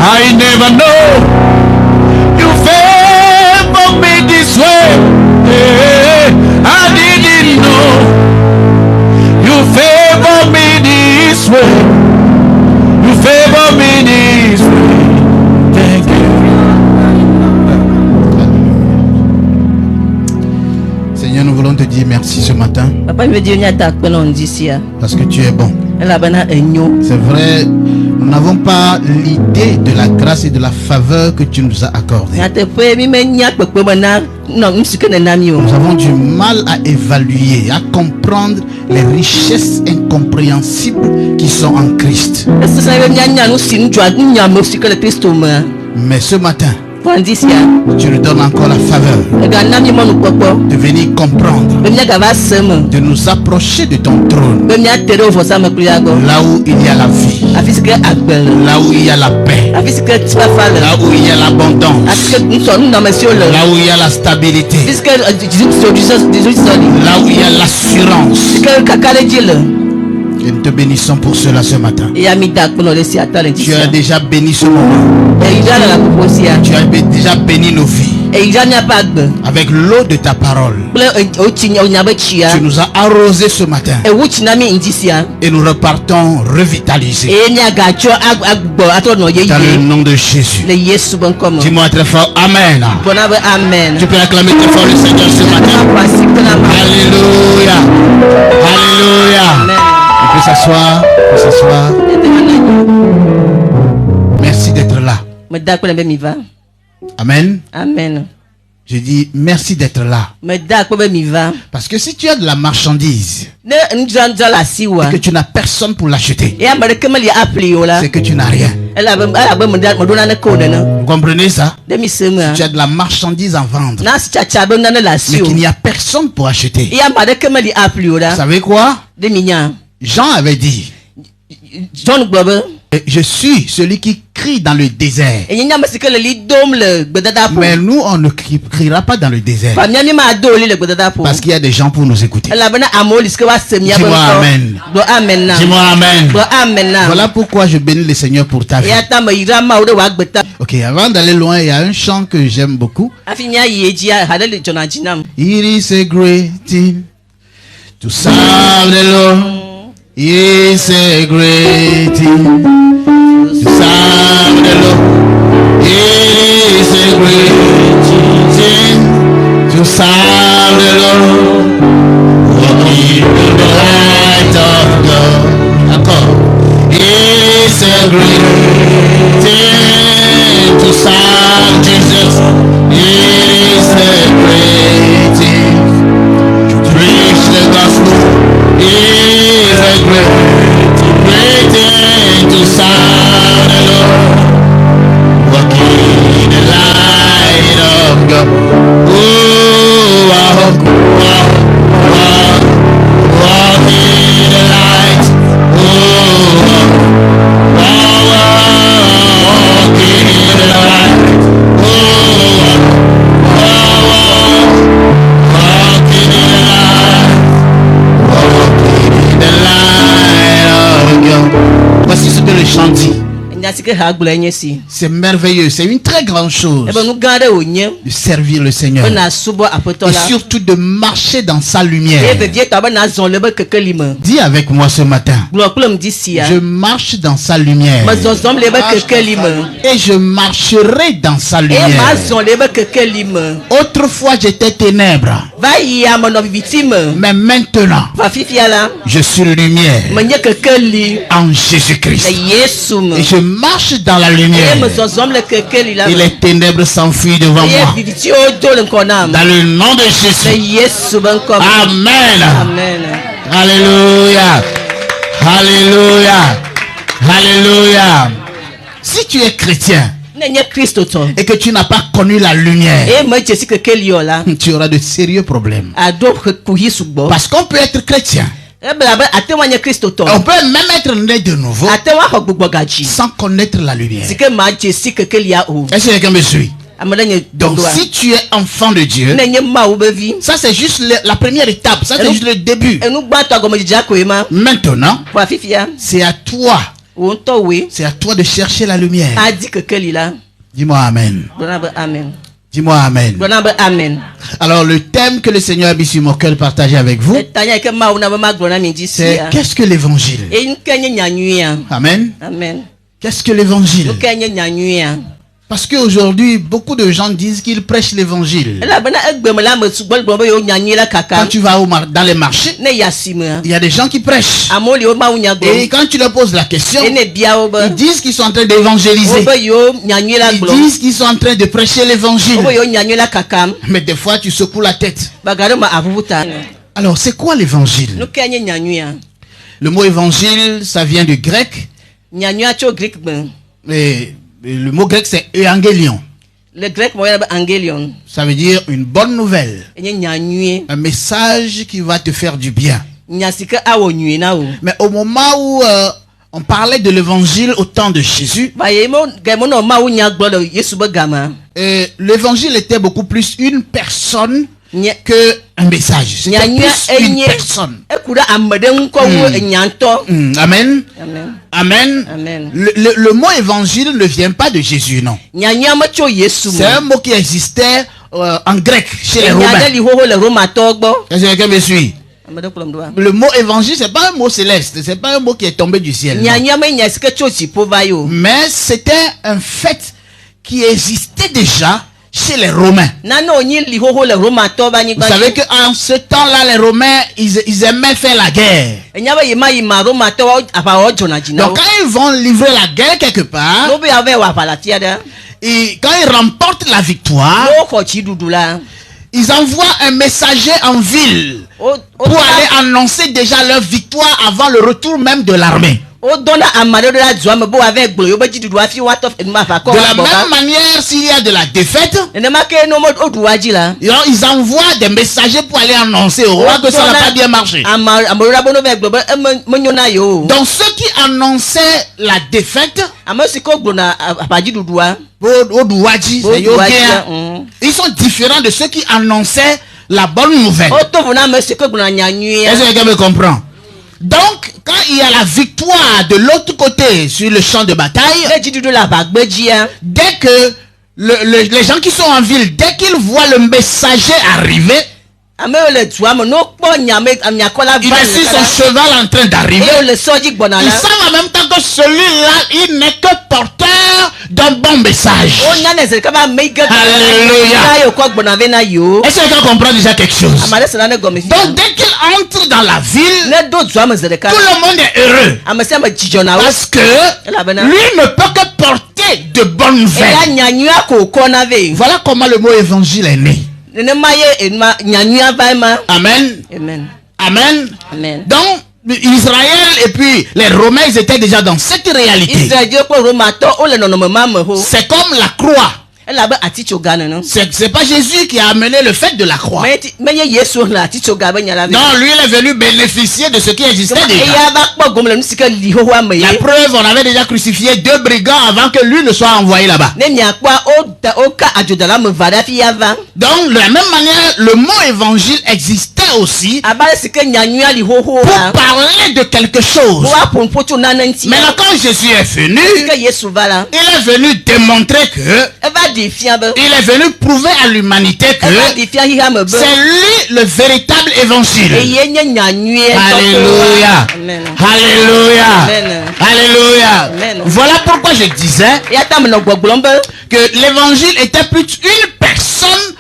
I never know you favor me this way. I didn't know you favor me this way. You favor me this way. Thank you. Seigneur, nous voulons te dire merci ce matin. Parce que tu es bon. C'est vrai, nous n'avons pas l'idée de la grâce et de la faveur que tu nous as accordée. Nous avons du mal à évaluer, à comprendre les richesses incompréhensibles qui sont en Christ. Mais ce matin, tu nous donnes encore la faveur de venir comprendre, de nous approcher de ton trône, là où il y a la vie, là où il y a la paix, là où il y a l'abondance, là où il y a la stabilité, là où il y a l'assurance. Et nous te bénissons pour cela ce matin. Tu as déjà béni ce moment. Tu as déjà béni nos vies avec l'eau de ta parole. Tu nous as arrosé ce matin et nous repartons revitalisés dans le nom de Jésus. Dis-moi très fort Amen. Tu peux acclamer très fort le Seigneur ce matin. Alléluia. Alléluia. On peut s'asseoir, Merci d'être là. Amen. Amen. Je dis merci d'être là. Parce que si tu as de la marchandise et que tu n'as personne pour l'acheter, c'est que tu n'as rien. Vous comprenez ça? Si tu as de la marchandise à vendre mais qu'il n'y a personne pour acheter, vous savez quoi? Jean avait dit, je suis celui qui crie dans le désert. Mais nous, on ne criera pas dans le désert parce qu'il y a des gens pour nous écouter. Dis-moi Amen. Dis-moi Amen. Voilà pourquoi je bénis le Seigneur pour ta vie. Ok, avant d'aller loin, il y a un chant que j'aime beaucoup. It is a great thing to serve the Lord. It's a great thing to serve the Lord. It's a great thing to serve the Lord. Walking in the light of God. It's a great thing to serve Jesus. It's a great thing to preach the gospel. It's a great thing to serve the Lord, walking in the light of God. Walking in the light. Walking in the light. Voici ce que le chant dit. C'est merveilleux, c'est une très grande chose de servir le Seigneur et surtout de marcher dans sa lumière. Dis avec moi ce matin, je marche dans sa lumière et je marcherai dans sa lumière. Autrefois j'étais ténèbres, mais maintenant je suis lumière en Jésus-Christ et je marche dans la lumière et les ténèbres s'enfuient devant moi dans le nom de Jésus. Amen. Alléluia. Alléluia. Alléluia. Si tu es chrétien et que tu n'as pas connu la lumière, tu auras de sérieux problèmes. Parce qu'on peut être chrétien, on peut même être né de nouveau sans connaître la lumière. Est-ce que quelqu'un me suit? Donc si tu es enfant de Dieu, ça c'est juste la première étape, ça c'est juste le début. Maintenant, c'est à toi C'est à toi de chercher la lumière. Dis-moi amen. Dis-moi amen. Alors le thème que le Seigneur a mis sur mon cœur de partager avec vous, c'est qu'est-ce que l'évangile? Amen. Qu'est-ce que l'évangile? Parce qu'aujourd'hui, beaucoup de gens disent qu'ils prêchent l'évangile. Quand tu vas dans les marchés, il y a des gens qui prêchent. Et quand tu leur poses la question, ils disent qu'ils sont en train d'évangéliser. Ils disent qu'ils sont en train de prêcher l'évangile. Mais des fois, tu secoues la tête. Alors, c'est quoi l'évangile? Le mot évangile, ça vient du grec. Et le mot grec c'est evangelion. Le grec evangelion. Ça veut dire une bonne nouvelle. Un message qui va te faire du bien. Mais au moment où on parlait de l'évangile au temps de Jésus, l'évangile était beaucoup plus une personne que un message. C'était plus une personne. Amen. Amen. Le mot évangile ne vient pas de Jésus, non. C'est un mot qui existait en grec chez les Romains. Est-ce que quelqu'un me suit? Le mot évangile, c'est pas un mot céleste, c'est pas un mot qui est tombé du ciel. Mais c'était un fait qui existait déjà chez les Romains. Vous savez qu'en ce temps-là, les Romains, ils aimaient faire la guerre. Donc quand ils vont livrer la guerre quelque part, et quand ils remportent la victoire, ils envoient un messager en ville pour aller annoncer déjà leur victoire avant le retour même de l'armée. De la même manière, s'il y a de la défaite, ils envoient des messagers pour aller annoncer au roi que ça n'a pas bien marché. Donc ceux qui annonçaient la défaite, ils sont différents de ceux qui annonçaient la bonne nouvelle. Est-ce que quelqu'un me comprend? Donc, quand il y a la victoire de l'autre côté sur le champ de bataille, dès que les gens qui sont en ville, dès qu'ils voient le messager arriver, il est sur son cheval en train d'arriver. Ils savent en même temps que celui-là, il n'est que porteur d'un bon message. Alléluia. Est-ce que quelqu'un comprend déjà quelque chose? Donc dès qu'il entre dans la ville, tout le monde est heureux. Parce que lui ne peut que porter de bonnes nouvelles. Voilà comment le mot évangile est né. Amen. Amen. Donc Israël et puis les Romains, ils étaient déjà dans cette réalité. C'est comme la croix. C'est pas Jésus qui a amené le fait de la croix. Non, lui il est venu bénéficier de ce qui existait déjà. La preuve, on avait déjà crucifié 2 brigands avant que lui ne soit envoyé là-bas. Donc de la même manière, le mot évangile existait aussi pour parler de quelque chose. Maintenant quand Jésus est venu, il est venu démontrer que il est venu prouver à l'humanité que c'est lui le véritable évangile. Alléluia. Alléluia. Alléluia. Voilà pourquoi je disais que l'évangile était plus une personne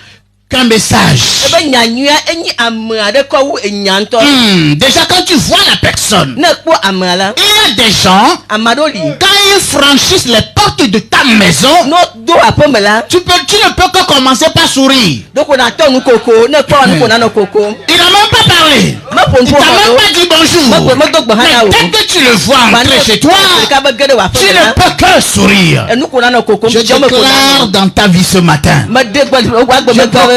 qu'un message. Déjà quand tu vois la personne, il y a des gens, quand ils franchissent les portes de ta maison, tu ne peux que commencer par sourire. Il n'a même pas parlé. Il t'a même pas dit bonjour. Mais dès que tu le vois entrer chez toi, tu ne peux que sourire. Je déclare dans ta vie ce matin,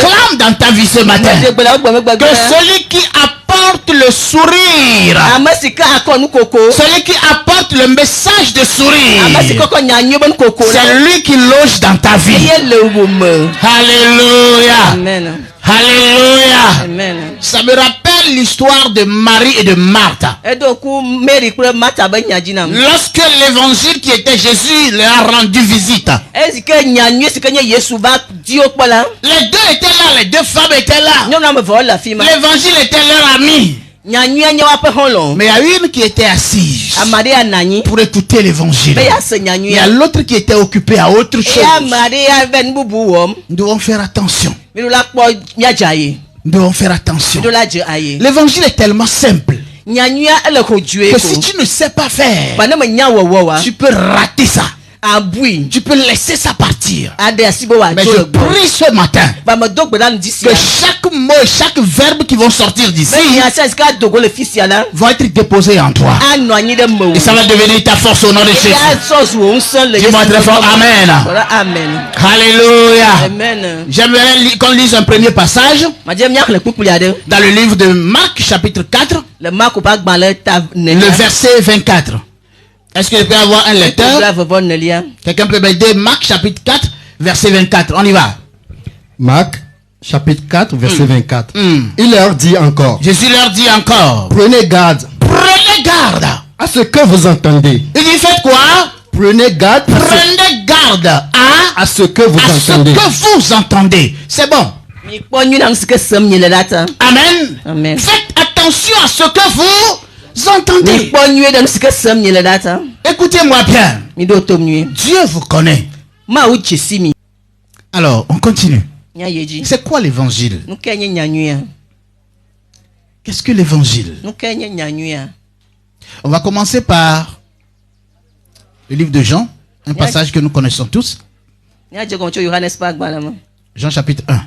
proclame dans ta vie ce matin que celui qui apporte le sourire, celui qui apporte le message de sourire, c'est lui qui loge dans ta vie. Alléluia. Alléluia. Ça me rappelle l'histoire de Marie et de Marthe. Lorsque l'évangile qui était Jésus leur a rendu visite, les deux étaient là, les deux femmes étaient là. L'évangile était leur ami. Mais il y a une qui était assise pour écouter l'évangile. Il y a l'autre qui était occupée à autre chose. Nous devons faire attention. Nous devons faire attention. L'évangile est tellement simple que si tu ne sais pas faire, tu peux rater ça. Tu peux laisser ça partir. Mais je prie ce matin que chaque mot et chaque verbe qui vont sortir d'ici vont être déposés en toi. Et ça va devenir ta force au nom de Jésus. Dis-moi très fort Amen. Alléluia. J'aimerais qu'on lise un premier passage dans le livre de Marc chapitre 4, le verset 24. Est-ce que je peux avoir un lecteur? Quelqu'un peut m'aider? Marc chapitre 4, verset 24. On y va. Marc chapitre 4, verset 24. Il leur dit encore. Jésus leur dit encore. Prenez garde. Prenez garde à ce que vous entendez. Il dit faites quoi? Prenez garde. Prenez garde à ce que vous entendez. Ce que vous entendez. C'est bon. Amen. Amen. Faites attention à ce que vous entendez. Écoutez-moi bien. Dieu vous connaît. Alors, on continue. C'est quoi l'évangile? Qu'est-ce que l'évangile? On va commencer par le livre de Jean, un passage que nous connaissons tous. Jean chapitre 1.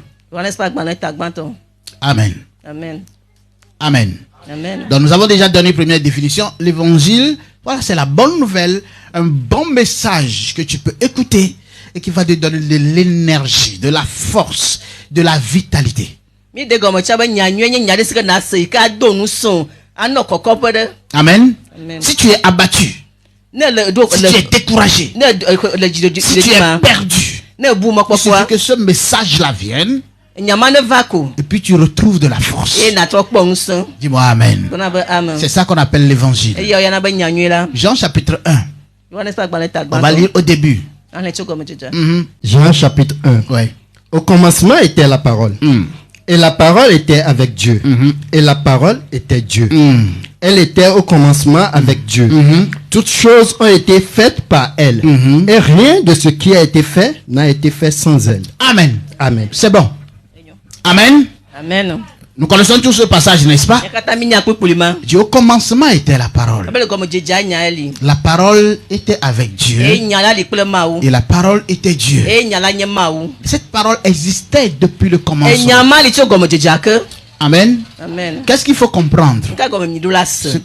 Amen. Amen. Amen. Amen. Donc nous avons déjà donné une première définition. L'évangile, voilà, c'est la bonne nouvelle, un bon message que tu peux écouter et qui va te donner de l'énergie, de la force, de la vitalité. Amen. Amen. Si tu es abattu, si tu es découragé, si tu es perdu, il suffit que ce message-là vienne. Et puis tu retrouves de la force. Dis-moi Amen. C'est ça qu'on appelle l'évangile. Jean chapitre 1. On va lire au début. Jean chapitre 1. Ouais. Au commencement était la parole. Et la parole était avec Dieu. Et la parole était Dieu. Elle était au commencement avec Dieu. Toutes choses ont été faites par elle. Et rien de ce qui a été fait n'a été fait sans elle. Amen. Amen. C'est bon. Amen. Amen. Nous connaissons tous ce passage, n'est-ce pas? Au commencement était la parole. La parole était avec Dieu. Et la parole était Dieu. Cette parole existait depuis le commencement. Amen. Amen. Qu'est-ce qu'il faut comprendre?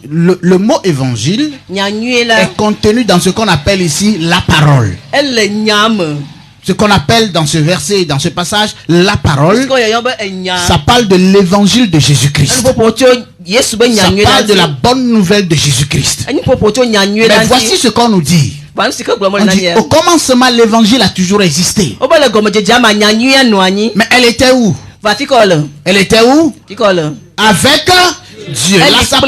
Le mot évangile est contenu dans ce qu'on appelle ici la parole. Ce qu'on appelle dans ce verset, dans ce passage, la parole, ça parle de l'évangile de Jésus-Christ. Ça parle de la bonne nouvelle de Jésus-Christ. Mais voici ce qu'on nous dit. On dit, au commencement, l'évangile a toujours existé. Mais elle était où? Elle était où? Avec Dieu. Là, ça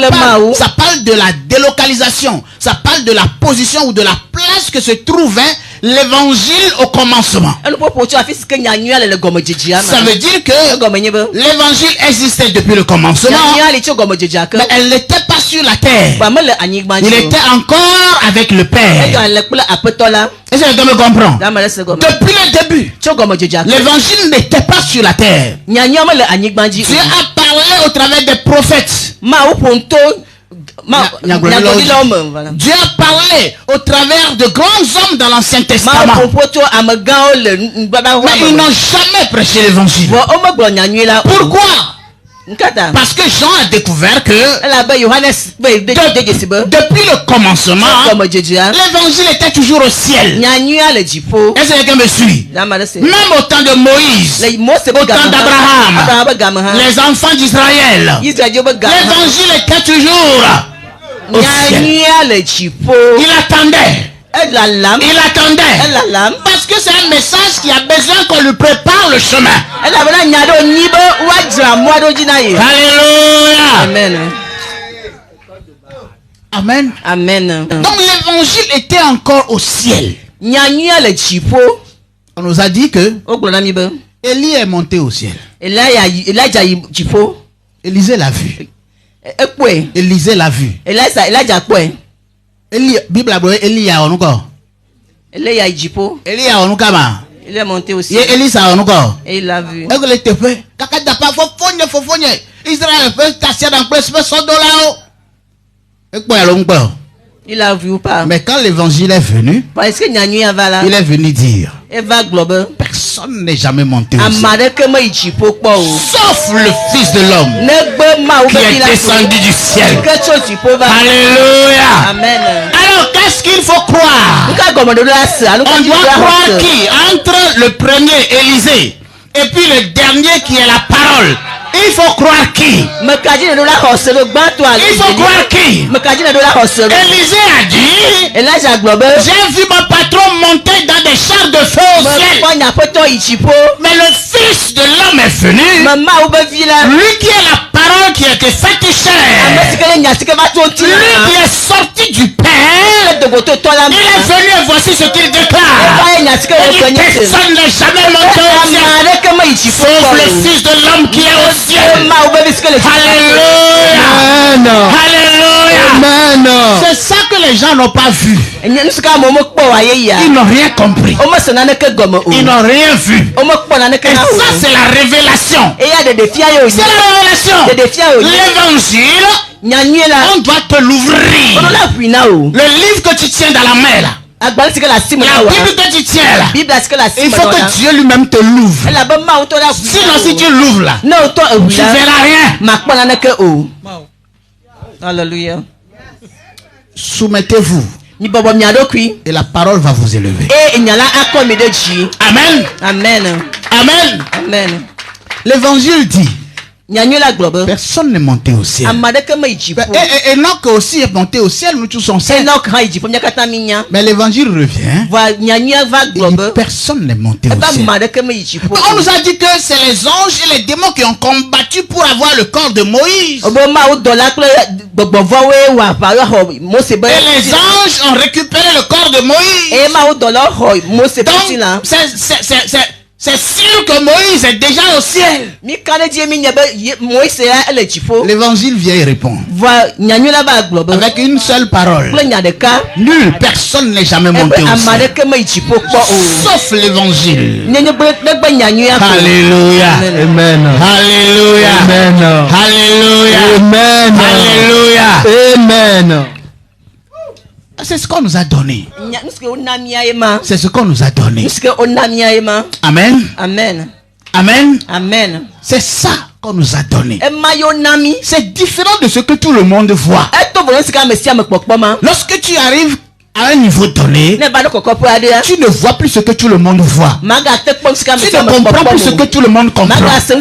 parle de la délocalisation. Ça parle de la position ou de la place que se trouvait l'évangile au commencement. Ça veut dire que l'évangile existait depuis le commencement, mais elle n'était pas sur la terre. Il était encore avec le Père. Est-ce que tu me comprends? Depuis le début, l'évangile n'était pas sur la terre. Dieu a parlé au travers des prophètes. Dieu a parlé au travers de grands hommes dans l'Ancien Testament. Mais ils n'ont jamais prêché l'évangile. Pourquoi? Parce que Jean a découvert que depuis le commencement, l'évangile était toujours au ciel. Est-ce que quelqu'un me suit? Même au temps de Moïse, au temps d'Abraham, les enfants d'Israël, l'évangile était toujours au ciel. Il attendait. Il attendait. Parce que c'est un message qui a besoin qu'on lui prépare le chemin. Alléluia. Amen. Amen. Amen. Donc l'évangile était encore au ciel. On nous a dit que Élie est monté au ciel. Élisée l'a vu. Élisée l'a vu. Bible a dit Élie a encore. Élie a ma. Il est monté au ciel. Et il l'a vu. Israël fait tasser dans place $100. Il a vu ou pas? Mais quand l'évangile est venu, il est venu dire personne n'est jamais monté au ciel, sauf le Fils de l'homme qui est descendu du ciel. Alléluia. Amen. Alors qu'est-ce qu'il faut croire? On doit croire qui? Entre le premier Élisée et puis le dernier qui est la parole. Il faut croire qui? Il faut croire qui? Élisée a dit, j'ai vu mon patron monter dans des chars de feu au ciel. Mais le Fils de l'homme est venu, lui qui est la parole qui a été faite chair, lui qui est sorti du Père, il est venu et voici ce qu'il déclare. Personne n'est jamais monté au ciel, sauf le Fils de l'homme qui est au ciel. Alléluia. Alléluia. C'est ça que les gens n'ont pas vu. Ils n'ont rien compris. Ils n'ont rien vu. Et ça c'est la révélation. C'est la révélation. L'évangile, on doit te l'ouvrir. Le livre que tu tiens dans la main là, la Bible que tu tiens là, il faut que Dieu lui-même te l'ouvre. Sinon si tu l'ouvres là, tu ne verras rien. Alléluia. Soumettez-vous et la parole va vous élever. Amen. Amen. Amen. Amen. L'évangile dit personne n'est monté au ciel. Et Enoch aussi est monté au ciel, nous tous sommes saints. Mais l'évangile revient. Personne n'est monté au ciel. On nous a dit que c'est les anges et les démons qui ont combattu pour avoir le corps de Moïse. Et les anges ont récupéré le corps de Moïse. Donc, c'est sûr que Moïse est déjà au ciel. L'évangile vient et répond avec une seule parole. Nul, personne n'est jamais monté au ciel, sauf l'évangile. Alléluia. Amen. Alléluia. Amen. Alléluia. Amen. Alléluia. Amen. C'est ce qu'on nous a donné. C'est ce qu'on nous a donné. Amen. Amen. Amen. Amen. C'est ça qu'on nous a donné. C'est différent de ce que tout le monde voit. Lorsque tu arrives à un niveau donné, tu ne vois plus ce que tout le monde voit. Tu ne comprends plus ce que tout le monde comprend. Tu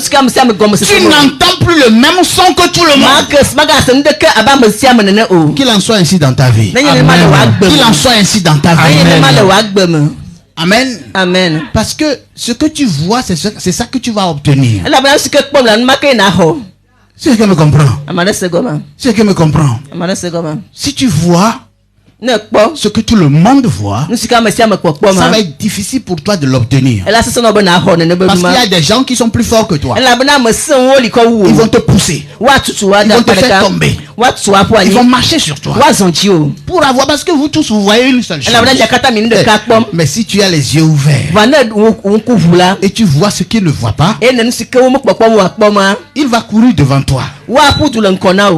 n'entends plus le même son que tout le monde. Qu'il en soit ainsi dans ta vie. Qu'il en soit ainsi dans ta vie. Amen. Amen. Parce que ce que tu vois, c'est ça que tu vas obtenir. C'est ce que me comprend. C'est ce que me comprend. Si tu vois ce que tout le monde voit, ça va être difficile pour toi de l'obtenir. Parce qu'il y a des gens qui sont plus forts que toi. Ils vont te pousser. Ils vont te faire tomber. Ils vont marcher sur toi. Pour avoir, parce que vous tous vous voyez une seule chose. Mais si tu as les yeux ouverts et tu vois ce qu'il ne voit pas, il va courir devant toi.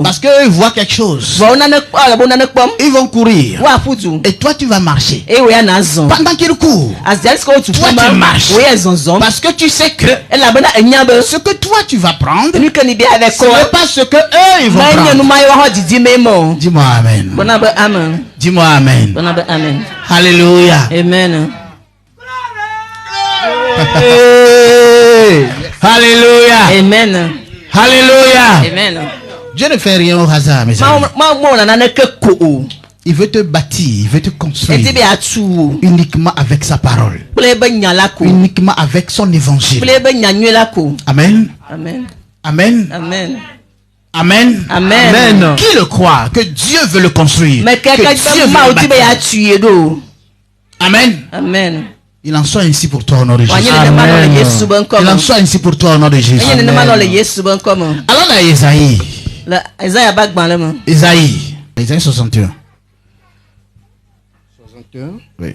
Parce qu'eux voient quelque chose. Ils vont courir. Et toi tu vas marcher. Pendant qu'ils courent, toi tu marches. Parce que tu sais que ce que toi tu vas prendre, ce n'est pas ce que eux ils vont prendre. Dis-moi amen. Dis-moi amen. Alléluia. Amen. Alléluia. Amen. Alléluia. Amen. Dieu ne fait rien au hasard, mes amis. Il veut te bâtir, il veut te construire uniquement avec sa parole, uniquement avec son évangile. Amen. Amen. Amen. Amen. Amen. Amen. Qui le croit que Dieu veut le construire? Que Dieu veut le bâtir. Amen. Amen. Il en soit ainsi pour toi au nom de Jésus. Amen. Il en soit ainsi pour toi au nom de Jésus. Amen. Alors là, Isaïe. Isaïe 61. 61. Oui.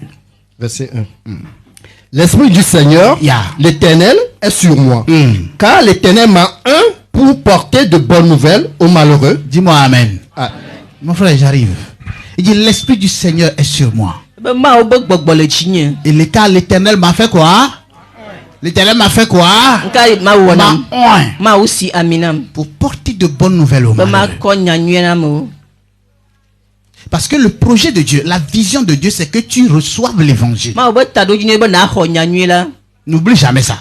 Verset 1. L'Esprit du Seigneur, l'Éternel, est sur moi. Car l'Éternel m'a un pour porter de bonnes nouvelles aux malheureux. Dis-moi Amen. Mon frère, j'arrive. Il dit l'Esprit du Seigneur est sur moi. Et l'Éternel m'a fait quoi? L'Éternel m'a fait quoi? Pour porter de bonnes nouvelles aux malheureux. Parce que le projet de Dieu, la vision de Dieu, c'est que tu reçoives l'évangile. N'oublie jamais ça.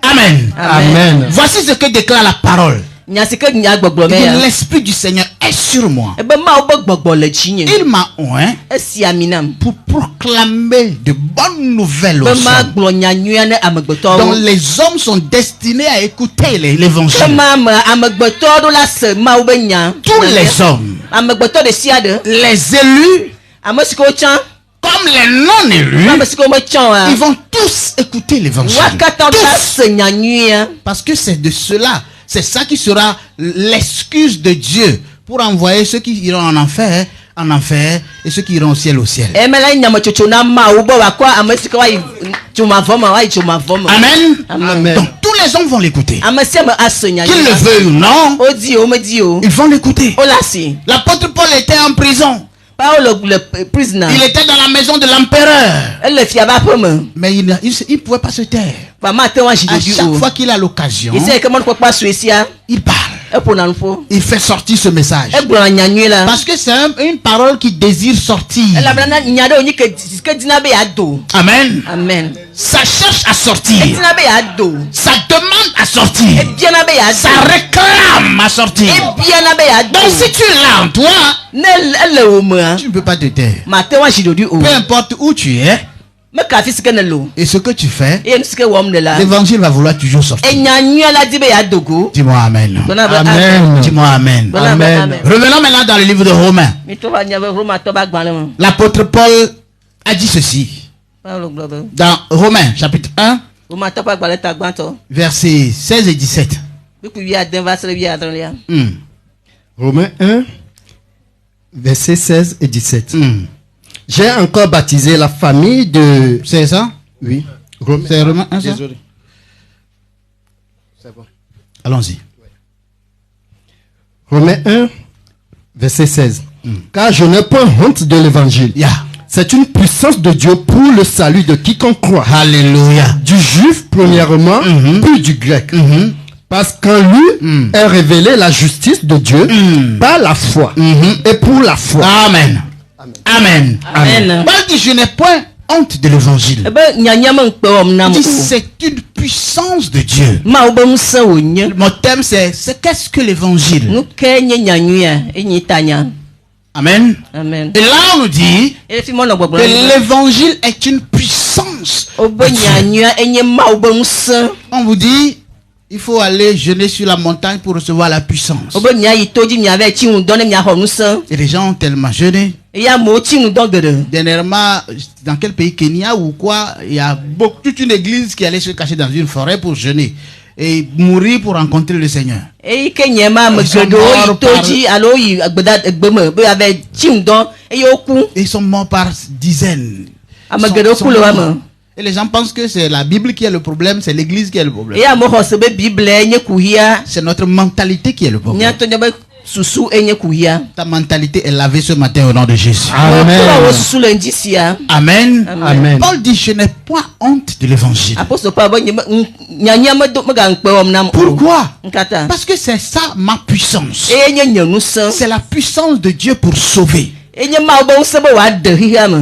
Amen. Amen. Voici ce que déclare la parole. L'Esprit du Seigneur est sur moi. Il m'a oint pour proclamer de bonnes nouvelles aux hommes. Donc les hommes sont destinés à écouter l'évangile. Tous les hommes, les élus, comme les non-élus, ils vont tous écouter l'évangile. Parce que c'est de cela. C'est ça qui sera l'excuse de Dieu pour envoyer ceux qui iront en enfer, et ceux qui iront au ciel, au ciel. Amen. Amen. Donc tous les hommes vont l'écouter. Qu'ils le veuillent ou non, ils vont l'écouter. L'apôtre Paul était en prison. Il était dans la maison de l'empereur. Mais il ne pouvait pas se taire. À chaque fois qu'il a l'occasion, il parle. Il fait sortir ce message. Parce que c'est une parole qui désire sortir. Amen. Amen. Ça cherche à sortir. Ça demande à sortir. Ça réclame à sortir. Donc si tu es là en toi, tu ne peux pas te taire. Peu importe où tu es et ce que tu fais, l'évangile va vouloir toujours sortir. Dis-moi Amen. Amen. Dis-moi Amen. Amen. Revenons maintenant dans le livre de Romains. L'apôtre Paul a dit ceci. Dans Romains chapitre 1, versets 16 et 17. Romains 1, versets 16 et 17. J'ai encore baptisé la famille de... C'est ça? Oui. C'est Romains 1, ça? Désolé. C'est bon. Allons-y. Romains 1, verset 16. Car je n'ai point honte de l'évangile. C'est une puissance de Dieu pour le salut de quiconque croit. Alléluia. Du juif premièrement, puis du grec. Parce qu'en lui est révélée la justice de Dieu par la foi et pour la foi. Amen. Amen. Amen. Paul dit je n'ai point honte de l'évangile. C'est une puissance de Dieu. Mon thème c'est qu'est-ce que l'évangile? Amen. Amen. Et là on nous dit que l'évangile est une puissance de Dieu. On vous dit il faut aller jeûner sur la montagne pour recevoir la puissance. Et les gens ont tellement jeûné. Dernièrement, dans quel pays, Kenya ou quoi, il y a toute une église qui allait se cacher dans une forêt pour jeûner et mourir pour rencontrer le Seigneur. Ils sont morts par dizaines. Et les gens pensent que c'est la Bible qui est le problème, c'est l'église qui est le problème. C'est notre mentalité qui est le problème. Ta mentalité est lavée ce matin au nom de Jésus. Amen. Amen. Amen. Paul dit je n'ai point honte de l'évangile. Pourquoi? Parce que c'est ça ma puissance. C'est la puissance de Dieu pour sauver.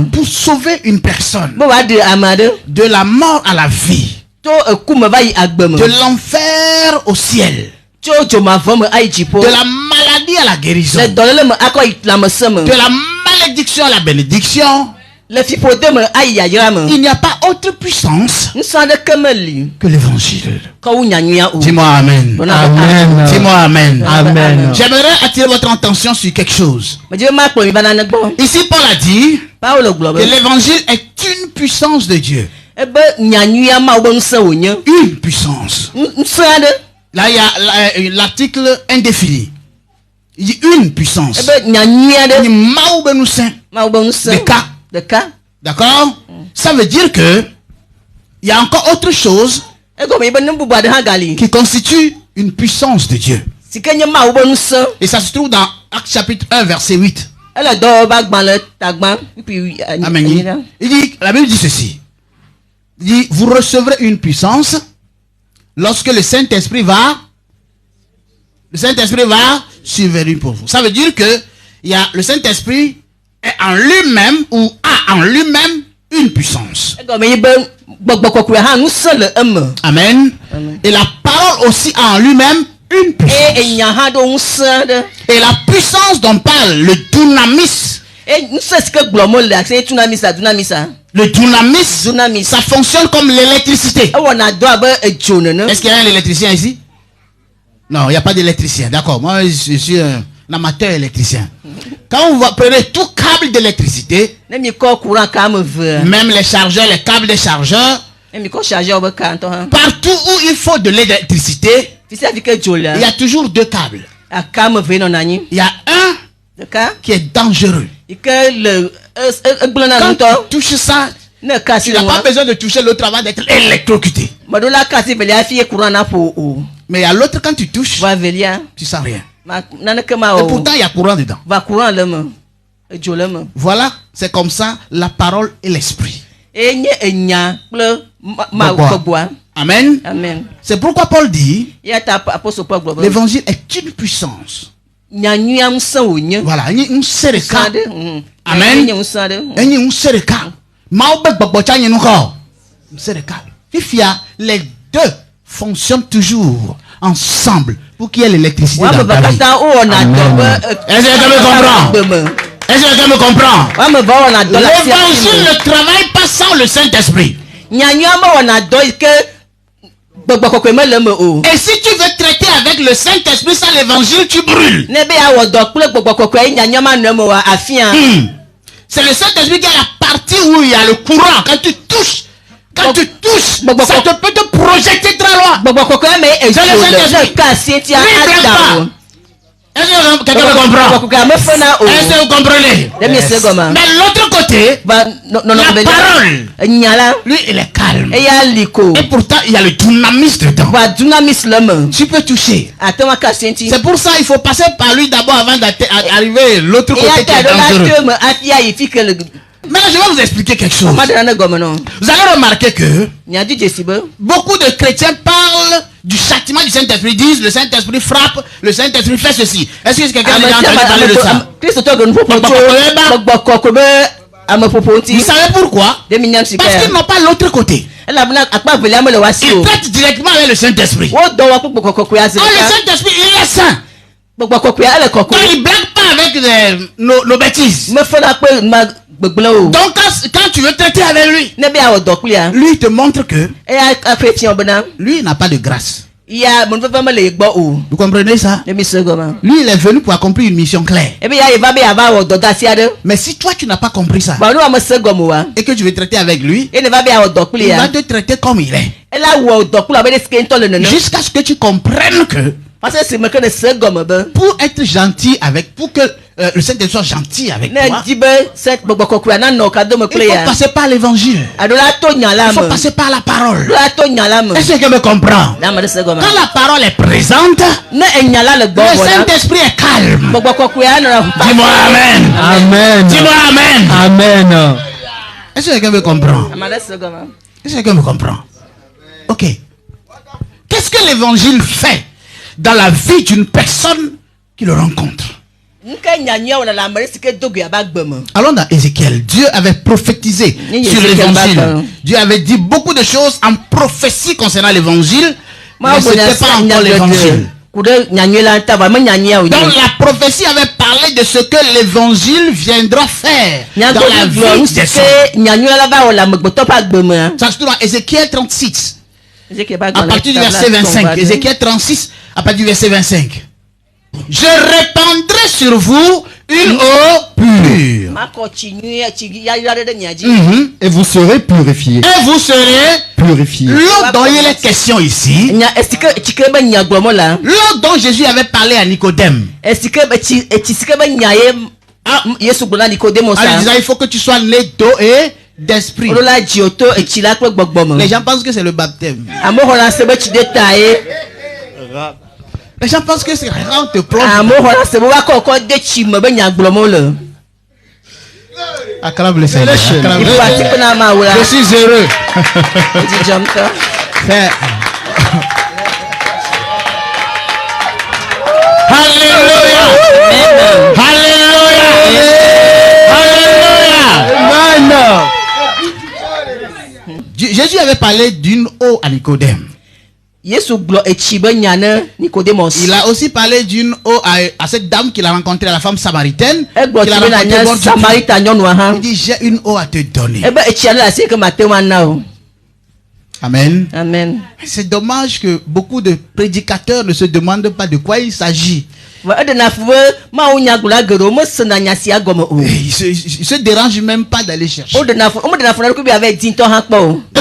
Pour sauver une personne de la mort à la vie, de l'enfer au ciel, de la maladie à la guérison, de la malédiction à la bénédiction, il n'y a pas autre puissance que l'évangile. Dis-moi amen. Amen. Dis-moi amen. Amen. J'aimerais attirer votre attention sur quelque chose. Ici, Paul a dit que l'évangile est une puissance de Dieu. Une puissance. Là, il y a l'article indéfini. Il dit une puissance. Des cas. D'accord? Ça veut dire que il y a encore autre chose qui constitue une puissance de Dieu. Et ça se trouve dans Actes chapitre 1 verset 8. Amen. Il dit, la Bible dit ceci. Il dit, vous recevrez une puissance lorsque le Saint-Esprit va survenir pour vous. Ça veut dire que le Saint-Esprit est en lui-même ou a en lui-même une puissance. Amen. Et la parole aussi a en lui-même une puissance. Et la puissance dont parle le dunamis. Le dunamis, ça fonctionne comme l'électricité. Est-ce qu'il y a un électricien ici? Non, il n'y a pas d'électricien. D'accord, moi je suis un amateur électricien. Quand vous prenez tout câble d'électricité, même les chargeurs, les câbles des chargeurs, partout où il faut de l'électricité, il y a toujours deux câbles. Il y a un qui est dangereux. Quand tu touches ça, tu n'as pas besoin de toucher l'autre avant d'être électrocuté. Mais à l'autre, quand tu touches, tu sens rien. Et pourtant, il y a courant dedans. Voilà, c'est comme ça la parole et l'esprit. Amen. C'est pourquoi Paul dit l'évangile est une puissance. Voilà, une sereka. Amen. Une sereka. Les deux fonctionnent toujours ensemble pour qu'il y ait l'électricité dans ta vie. Est-ce que tu me comprends? L'évangile ne travaille pas sans le Saint-Esprit. Et si tu veux traiter avec le Saint-Esprit sans l'évangile, tu brûles. C'est le Saint-Esprit qui a la partie où il y a le courant. Quand tu touches, ça peut te projeter très loin. C'est le Saint-Esprit. Est-ce que quelqu'un me comprend? Est-ce que vous comprenez? Yes. Mais l'autre côté, la parole, lui, il est calme. Et pourtant, il y a le dynamisme dedans. Tu peux toucher. C'est pour ça qu'il faut passer par lui d'abord avant d'arriver l'autre côté qui est dangereux. Maintenant, je vais vous expliquer quelque chose. Vous allez remarquer que beaucoup de chrétiens parlent du châtiment du Saint-Esprit, disent le Saint-Esprit frappe, le Saint-Esprit fait ceci. Est-ce que quelqu'un a entendu parler de ça? Vous savez pourquoi? Parce qu'ils n'ont pas l'autre côté. Ils traitent directement avec le Saint-Esprit. Oh, le Saint-Esprit, il est saint. Donc il ne blague pas avec nos bêtises. Donc quand tu veux traiter avec lui, lui il te montre que lui il n'a pas de grâce. Vous comprenez ça? Lui il est venu pour accomplir une mission claire. Mais si toi tu n'as pas compris ça et que tu veux traiter avec lui, il va te traiter comme il est. Jusqu'à ce que tu comprennes que pour être gentil avec, pour que le Saint-Esprit soit gentil avec toi, il faut passer par l'évangile. Il faut passer par la parole. Est-ce que quelqu'un me comprend? Quand la parole est présente, le Saint-Esprit est calme. Dis-moi amen. Amen. Dis-moi amen. Amen. Est-ce que quelqu'un me comprend? Est-ce que quelqu'un me comprend? Ok. Qu'est-ce que l'évangile fait dans la vie d'une personne qui le rencontre? Allons dans Ézéchiel. Dieu avait prophétisé sur l'évangile. Dieu avait dit beaucoup de choses en prophétie concernant l'évangile, mais ce n'était pas encore l'évangile. Donc la prophétie avait parlé de ce que l'évangile viendra faire dans la vie des hommes. Ça se trouve dans Ézéchiel 36. À partir du verset 25. Ézéchiel 36, à partir du verset 25. Je répandrai sur vous une eau pure. Et vous serez purifiés. Et vous serez purifiés. L'eau dont il est question ici, l'eau dont Jésus avait parlé à Nicodème. En disant, il faut que tu sois né d'eau et d'esprit. Les gens pensent que c'est le baptême. Les gens pensent que c'est quand on te plonge. Acclame le Seigneur. Je suis heureux. Alléluia. Alléluia. Alléluia. Jésus avait parlé d'une eau à Nicodème. Il a aussi parlé d'une eau à cette dame qu'il a rencontrée, la femme samaritaine. Il dit, j'ai une eau à te donner. Amen. Amen. C'est dommage que beaucoup de prédicateurs ne se demandent pas de quoi il s'agit. Ils se dérangent même pas d'aller chercher. On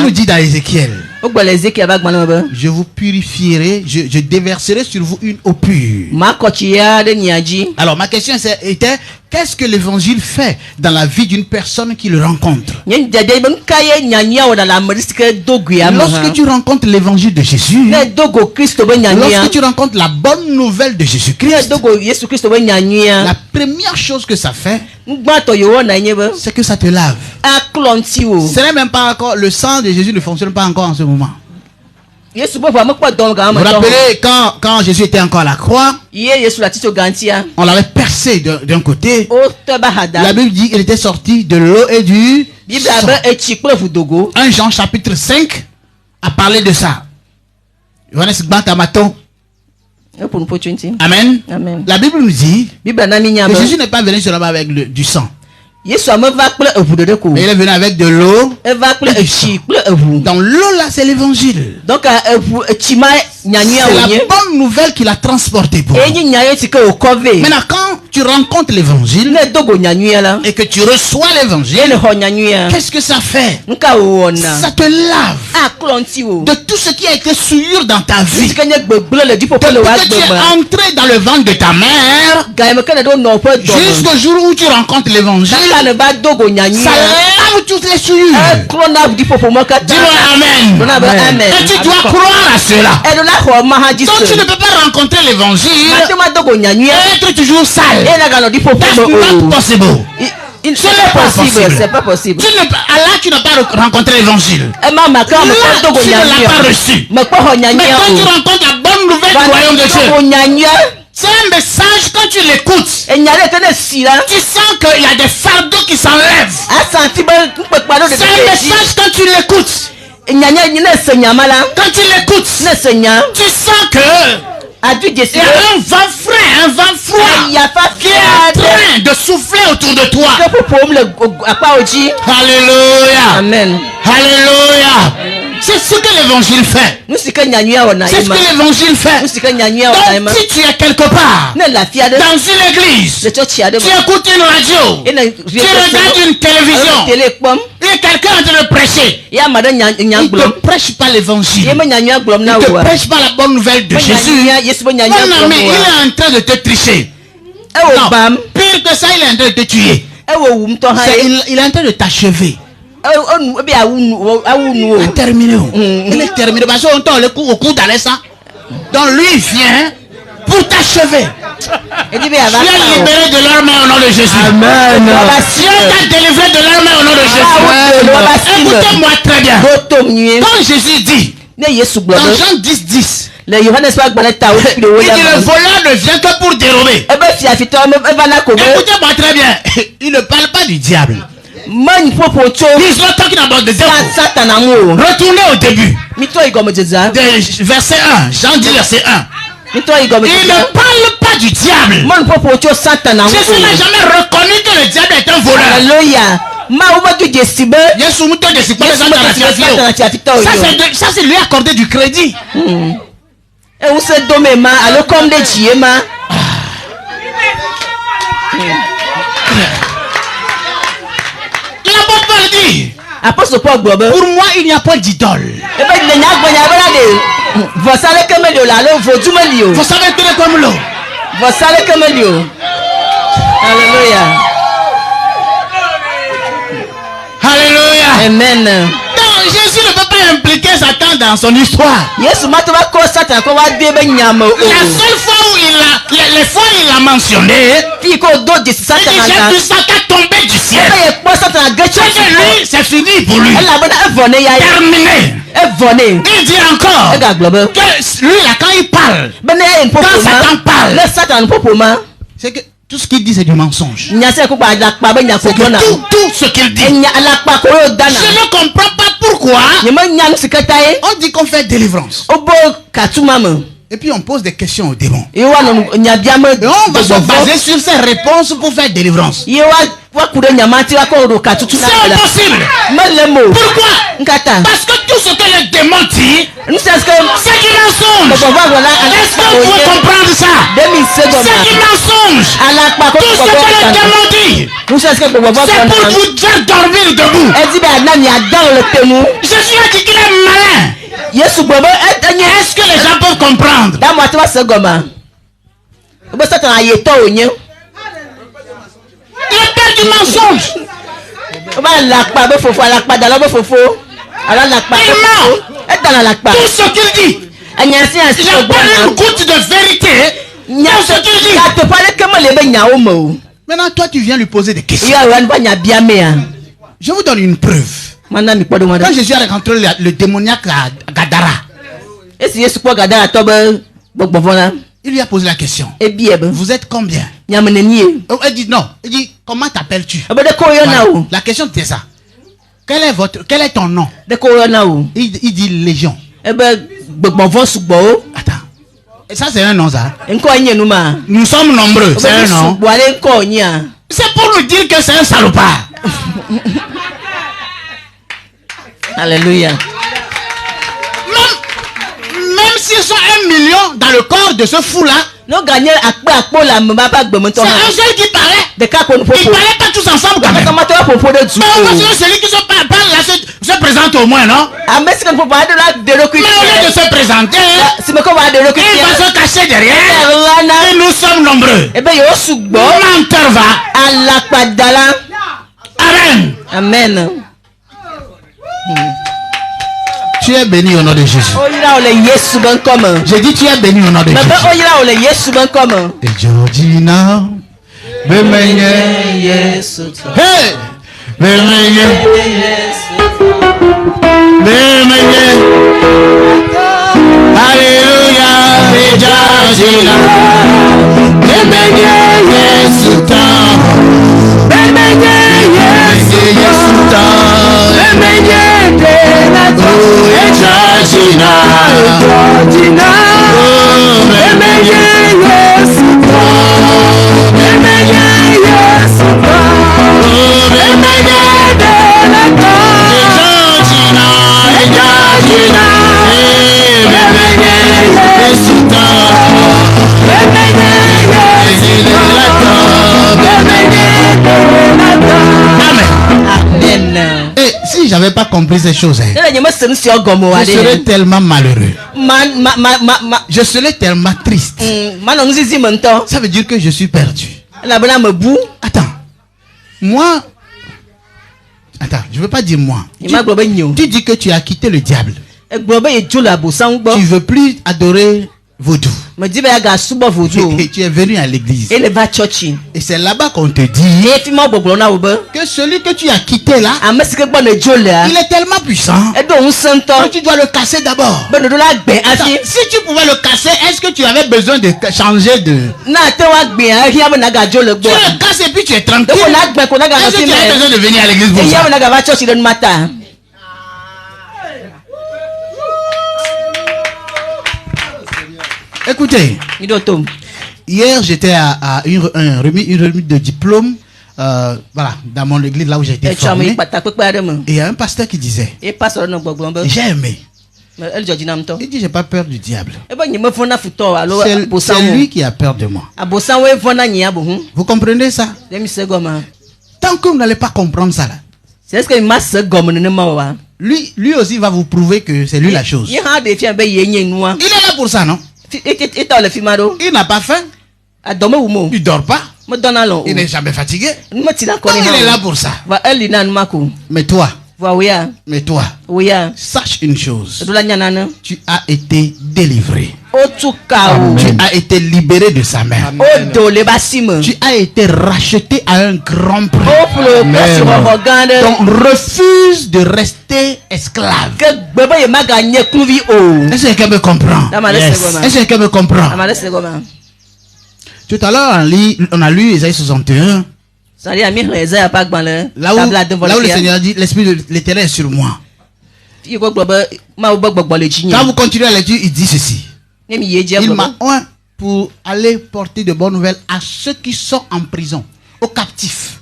nous dit dans Ézéchiel, je vous purifierai, je déverserai sur vous une eau pure. Alors ma question était, qu'est-ce que l'évangile fait dans la vie d'une personne qui le rencontre? Lorsque tu rencontres l'évangile de Jésus, lorsque tu rencontres la bonne nouvelle de Jésus-Christ, la première chose que ça fait, c'est que ça te lave. Ce n'est même pas encore, le sang de Jésus ne fonctionne pas encore en ce moment. Vous vous rappelez quand Jésus était encore à la croix, on l'avait percé d'un côté. La Bible dit qu'il était sorti de l'eau et du sang. 1 Jean chapitre 5 a parlé de ça. Amen. Amen. La Bible nous dit que Jésus n'est pas venu seulement avec du sang. Mais il est venu avec de l'eau. Dans l'eau là, c'est l'évangile. C'est la bonne nouvelle qu'il a transportée pour nous. Maintenant, quand tu rencontres l'évangile et que tu reçois l'évangile, qu'est-ce que ça fait? Ça te lave de tout ce qui a été souillure dans ta vie. Depuis que tu es entré dans le ventre de ta mère jusqu'au jour où tu rencontres l'évangile, ça lave toutes les souillures. Dis-moi amen. Et tu dois croire à cela. Donc tu ne peux pas rencontrer l'évangile et être toujours sale. That's not possible. C'est pas possible. Là, tu n'as pas rencontré l'évangile. Là, tu ne l'as pas reçu. Mais quand tu rencontres la bonne nouvelle du royaume de Dieu, c'est un message, quand tu l'écoutes, tu sens qu'il y a des fardeaux qui s'enlèvent. C'est un message, quand tu l'écoutes, quand tu l'écoutes, tu sens que il y a un vent frais, un vent froid qui est en train de souffler autour de toi. Alléluia. Amen. Alléluia. C'est ce que l'évangile fait. C'est ce que l'évangile fait. Donc si tu es quelque part dans une église, tu écoutes une radio, tu regardes une télévision, et quelqu'un est en train de prêcher, il ne te prêche pas l'évangile, il ne te prêche pas la bonne nouvelle de Jésus. Mon ami, il est en train de te tricher. Non, pire que ça, il est en train de te tuer. Il est en train de t'achever. Terminé. Il est terminé parce qu'on t'a le coup au cou d'Alessa. Donc lui il vient pour t'achever. Tu es libéré de leur main au nom de Jésus. Amen. Tu es délivré de leur main au nom de Jésus. Écoutez-moi très bien. Quand Jésus dit dans Jean 10:10, il dit le voleur ne vient que pour dérober. Écoutez-moi très bien. Il ne parle pas du diable. He's not talking about the devil. Retournez au début. Verset 1. Jean dit verset 1. Il ne parle pas du diable. Jésus n'a jamais reconnu que le diable est un voleur. Alléluia. Ça c'est lui accorder du crédit. Et on se domme alors comme des chiens. L'apôtre Paul dit, Apôtre Paul, pour moi il n'y a pas d'idole. Vous savez comme l'eau. Vous savez comme l'eau. Vous savez comme l'eau. Alléluia. Alléluia. Amen. Non, Jésus ne peut pas impliquer Satan dans son histoire. La seule fois où les fois où il a mentionné, il dit j'ai vu Satan tomber du ciel. Lui, c'est fini pour lui. Terminé. Il dit encore que lui là quand il parle, quand Satan parle, c'est que tout ce qu'il dit c'est du mensonge. C'est que tout ce qu'il dit. Je ne comprends pas pourquoi on dit qu'on fait délivrance. Et puis on pose des questions aux démons. Et on va se baser sur ces réponses pour faire délivrance. C'est impossible. Pourquoi? Parce que tout ce que le démon dit, c'est du mensonge. Est-ce que vous pouvez comprendre ça? C'est du mensonge. Tout ce que le démon dit, c'est pour vous faire dormir debout. Jésus a dit qu'il est malin. Est-ce que les gens peuvent comprendre? Il est père du mensonge. Il ment. Tout ce qu'il dit. Il n'y a pas une goutte de vérité dans ce qu'il dit. Maintenant, toi, tu viens lui poser des questions. Je vous donne une preuve. Quand Jésus a rencontré le démoniaque à Gadara, il lui a posé la question. Vous êtes combien? Il dit non. Il dit comment t'appelles-tu? Voilà. La question c'était ça. Quel est ton nom? Il dit Légion. Attends. Et ça c'est un nom ça? Nous sommes nombreux. C'est un nom. C'est pour nous dire que c'est un salopard. Alléluia. Même s'ils sont 1 million dans le corps de ce fou là, c'est un seul qui paraît. Ils ne paraissent pas tous ensemble quand même. Mais on voit celui qui parle là se présente au moins, non? Mais au lieu de se présenter, il va se cacher derrière. Et nous sommes nombreux. Menteur va. Amen. Amen. Tu es béni au nom de Jésus. J'ai dit tu es béni au nom de Jésus. Et Georgina, hey, Alléluia, et Georgina, si j'avais pas compris ces choses, je serais tellement malheureux. Je serais tellement triste. Ça veut dire que je suis perdu. Attends. Moi. Attends, je veux pas dire moi. Tu dis que tu as quitté le diable. Tu veux plus adorer vaudou. Et tu es venu à l'église. Et c'est là-bas qu'on te dit que celui que tu as quitté là, il est tellement puissant que tu dois le casser d'abord. Si tu pouvais le casser, est-ce que tu avais besoin de changer de... Tu le casses et puis tu es tranquille. Est-ce que tu as besoin de venir à l'église pour ça? Écoutez, hier j'étais à une remise de diplôme, voilà, dans mon église là où j'ai été formé. Et il y a un pasteur qui disait, j'ai aimé. Il dit, j'ai pas peur du diable. C'est lui qui a peur de moi. Vous comprenez ça? Tant que vous n'allez pas comprendre ça là, lui aussi va vous prouver que c'est lui la chose. Il est là pour ça, non? Il n'a pas faim. Il dort pas. Il n'est jamais fatigué. Donc il est là pour ça. Mais toi, sache une chose. Tu as été délivré. Tu as été libéré de sa main. Tu as été racheté à un grand prix. Donc refuse de rester esclave. Est-ce que quelqu'un me comprend? Est-ce que quelqu'un me comprend? Tout à l'heure, on a lu Isaïe 61. Là où le Seigneur dit, l'Esprit de l'Éternel est sur moi. Quand vous continuez à la lecture, il dit ceci. Il m'a oint pour aller porter de bonnes nouvelles à ceux qui sont en prison, aux captifs.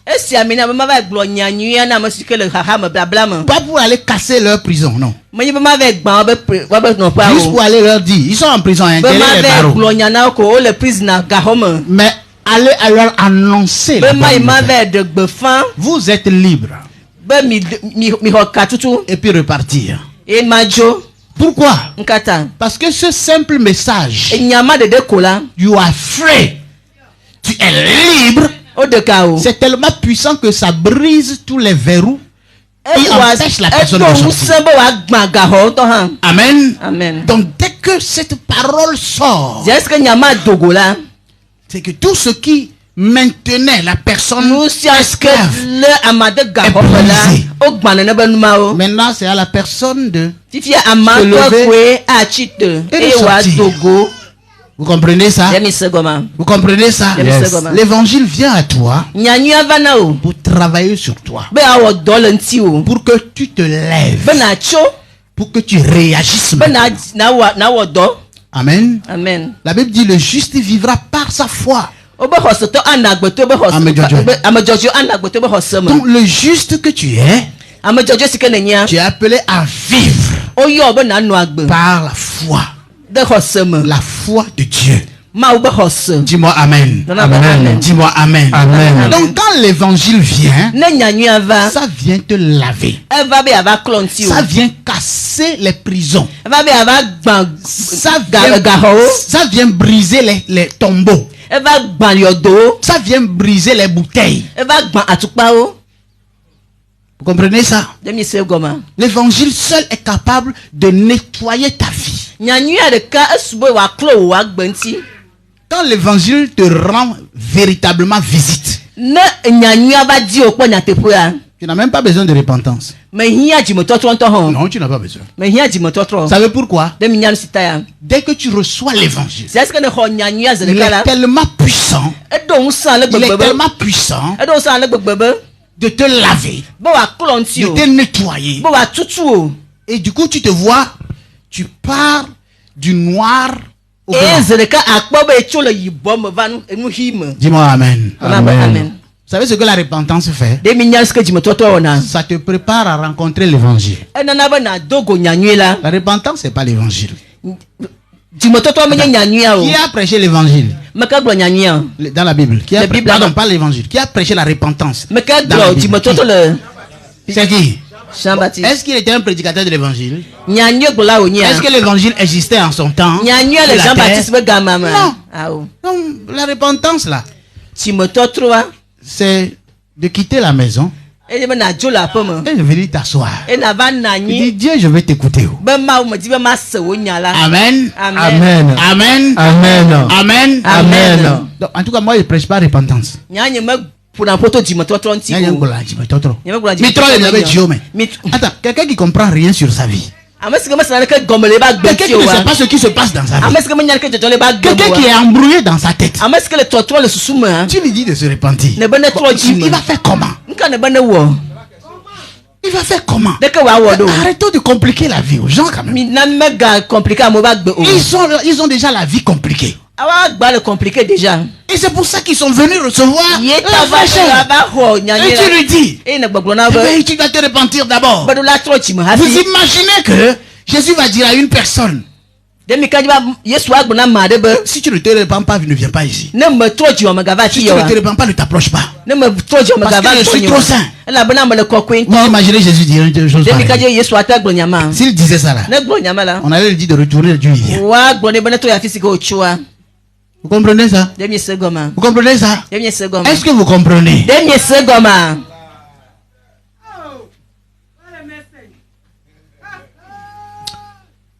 Pas pour aller casser leur prison, non. Juste pour aller leur dire, ils sont en prison, mais allez à leur annoncer la bonne nouvelle. Vous êtes libre. Et puis repartir. Pourquoi? Parce que ce simple message, you are free, tu es libre, c'est tellement puissant que ça brise tous les verrous et empêche la personne de sortir. Amen. Amen. Donc dès que cette parole sort, c'est que tout ce qui maintenait la personne esclave est brisé. Maintenant c'est à la personne de se lever et de sortir. Vous comprenez ça? Vous comprenez ça? Yes. L'évangile vient à toi pour travailler sur toi, pour que tu te lèves, pour que tu réagisses. Amen. Amen. La Bible dit le juste vivra par sa foi. Donc le juste que tu es, tu es appelé à vivre par la foi. La foi de Dieu. Dis-moi amen. Amen. Dis-moi amen. Amen. Donc quand l'évangile vient, ça vient te laver. Ça vient casser les prisons. Ça vient briser les tombeaux. Ça vient briser les bouteilles. Vous comprenez ça? L'évangile seul est capable de nettoyer ta vie. Quand l'évangile te rend véritablement visite, tu n'as même pas besoin de repentance. Non, tu n'as pas besoin. Vous savez pourquoi? Dès que tu reçois l'évangile, il est tellement puissant. Il est tellement puissant de te laver, de te nettoyer. Et du coup, tu te vois, tu pars du noir au blanc. Dis-moi amen. Amen. Vous savez ce que la repentance fait? Ça te prépare à rencontrer l'évangile. La repentance, c'est pas l'évangile. Qui a prêché l'évangile dans la Bible? Pardon, pas l'évangile. Qui a prêché la repentance dans la Bible? C'est qui? Est-ce qu'il était un prédicateur de l'évangile? Est-ce que l'évangile existait en son temps? Non. Donc la repentance là, c'est de quitter la maison et de venir t'asseoir. Il dit Dieu, je vais t'écouter. Amen. Amen. Amen. Amen. Amen. Amen. Donc, en tout cas, moi je ne prêche pas repentance. Attends, quelqu'un qui comprend rien sur sa vie, quelqu'un qui ne sait pas ce qui se passe dans sa vie, quelqu'un qui est embrouillé dans sa tête, tu lui dis de se repentir. Il va faire comment? Il va faire comment? Arrêtons de compliquer la vie aux gens quand même. Ils ont déjà la vie compliquée. déjà. Et c'est pour ça qu'ils sont venus recevoir la fraîcheur. Et tu lui dis, tu dois te repentir d'abord. Vous imaginez que Jésus va dire à une personne, si tu ne te repens pas, ne viens pas ici. Si tu ne te repens pas, ne t'approche pas. Parce que je suis trop saint. Vous imaginez Jésus dire une chose pareille. S'il disait ça là, on allait lui dire de retourner Dieu. Vous comprenez ça? Vous comprenez ça? Est-ce que vous comprenez?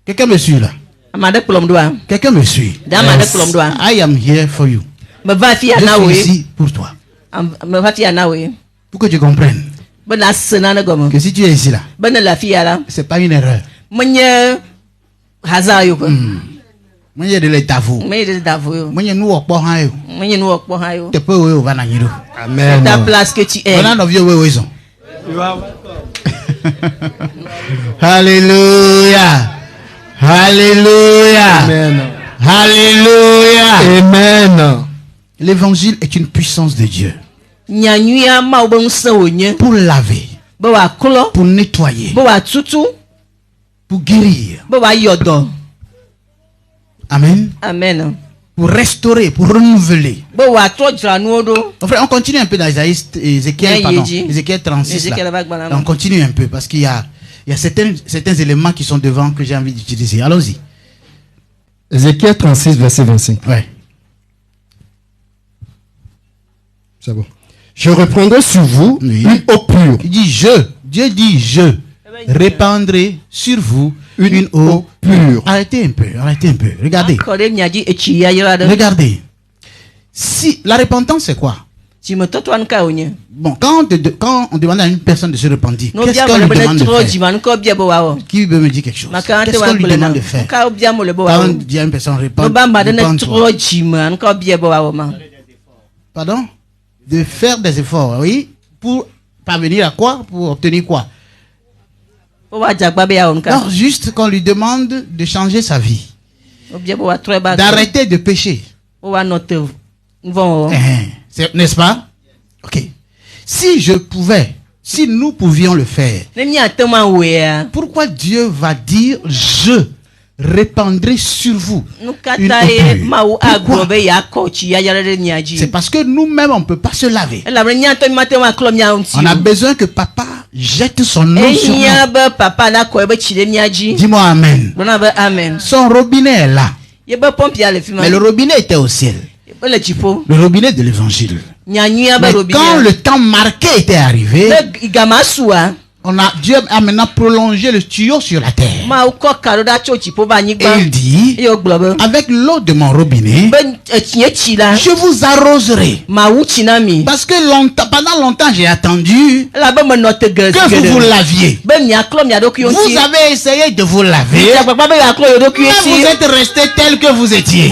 Quelqu'un me suit là? Quelqu'un me suit? Yes. I am here for you. Je suis ici pour toi. Pour que tu comprennes que si tu es ici là, c'est pas une erreur. Moi, il y a de l'état vous. Moi, il y a nous au Amen. Ta place que tu es. Alléluia. Alléluia. Amen. Alléluia. Amen. L'évangile est une puissance de Dieu. Pour laver. Pour nettoyer. Pour guérir. Amen. Amen. Pour restaurer, pour renouveler. On continue un peu dans Ézéchiel 36. Là. On continue un peu parce qu'il y a certains éléments qui sont devant que j'ai envie d'utiliser. Allons-y. Ézéchiel 36, verset 25. Ouais. C'est bon. Je reprendrai sur vous une eau pure. Il dit je. Dieu dit je. Répandrai sur vous une eau pure. Arrêtez un peu. Regardez. Regardez. Si la repentance c'est quoi? Bon, quand on demande à une personne de se repentir, qu'est-ce qu'on lui demande de faire? Qui veut me dire quelque chose? Qu'est-ce qu'on lui demande de faire? Quand on dit à une personne repente-toi. Pardon? De faire des efforts, oui, pour parvenir à quoi? Pour obtenir quoi? Non, juste qu'on lui demande de changer sa vie, d'arrêter de pécher. N'est-ce pas? Ok. Si nous pouvions le faire, pourquoi Dieu va dire je répandrai sur vous une eau pure? C'est parce que nous-mêmes on ne peut pas se laver. On a besoin que papa jette son eau sur nous. Dis-moi amen. Son robinet est là. Mais le robinet était au ciel. Le robinet de l'évangile. Mais quand le temps marqué était arrivé, Dieu a maintenant prolongé le tuyau sur la terre. Et il dit, avec l'eau de mon robinet, je vous arroserai. Parce que pendant longtemps j'ai attendu que vous vous laviez. Vous avez essayé de vous laver, mais vous êtes resté tel que vous étiez.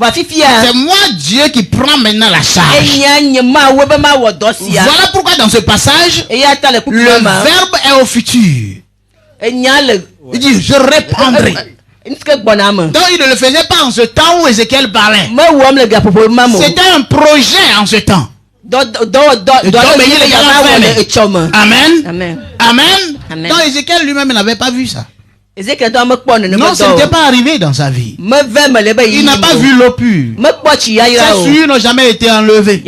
C'est moi Dieu qui prend maintenant la charge. Voilà pourquoi dans ce passage, le verbe est au futur. Il dit je répandrai. Donc il ne le faisait pas en ce temps où Ézéchiel parlait. C'était un projet en ce temps. Amen. Amen. Donc Ézéchiel lui-même n'avait pas vu ça. Non, ce n'était pas arrivé dans sa vie. Il n'a pas vu l'eau pure. Ses souillures n'ont jamais été enlevées.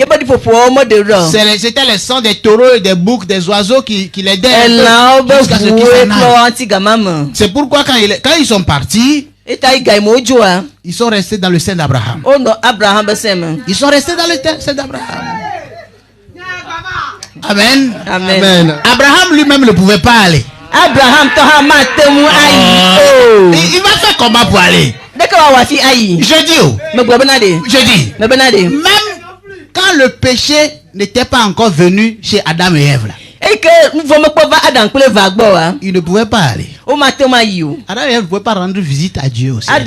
C'était le sang des taureaux et des boucs, des oiseaux qui l'aidaient jusqu'à ce qu'ils s'en aillent. C'est pourquoi quand ils sont partis, ils sont restés dans le sein d'Abraham. Ils sont restés dans le sein d'Abraham. Amen. Amen. Abraham lui-même ne pouvait pas aller. Abraham il va faire comment pour aller? Je dis, même quand le péché n'était pas encore venu chez Adam et Ève là, il ne pouvait pas aller. Adam et Ève ne pouvaient pas rendre visite à Dieu aussi. Ils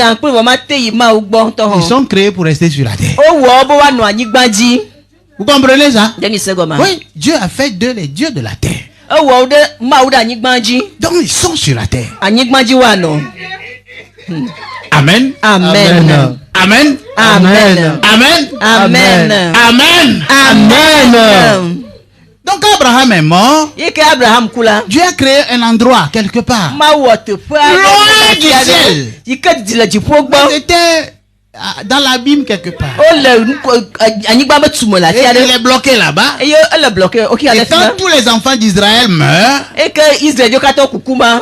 sont créés pour rester sur la terre. Vous comprenez ça? Oui, Dieu a fait d'eux les dieux de la terre. Donc ils sont sur la terre. Amen. Amen. Amen. Amen. Amen. Amen. Amen. Amen. Donc Abraham est mort. Dieu a créé un endroit quelque part. Loin du ciel. C'était dans l'abîme quelque part. Et il est bloqué là-bas. Et quand tous les enfants d'Israël meurent,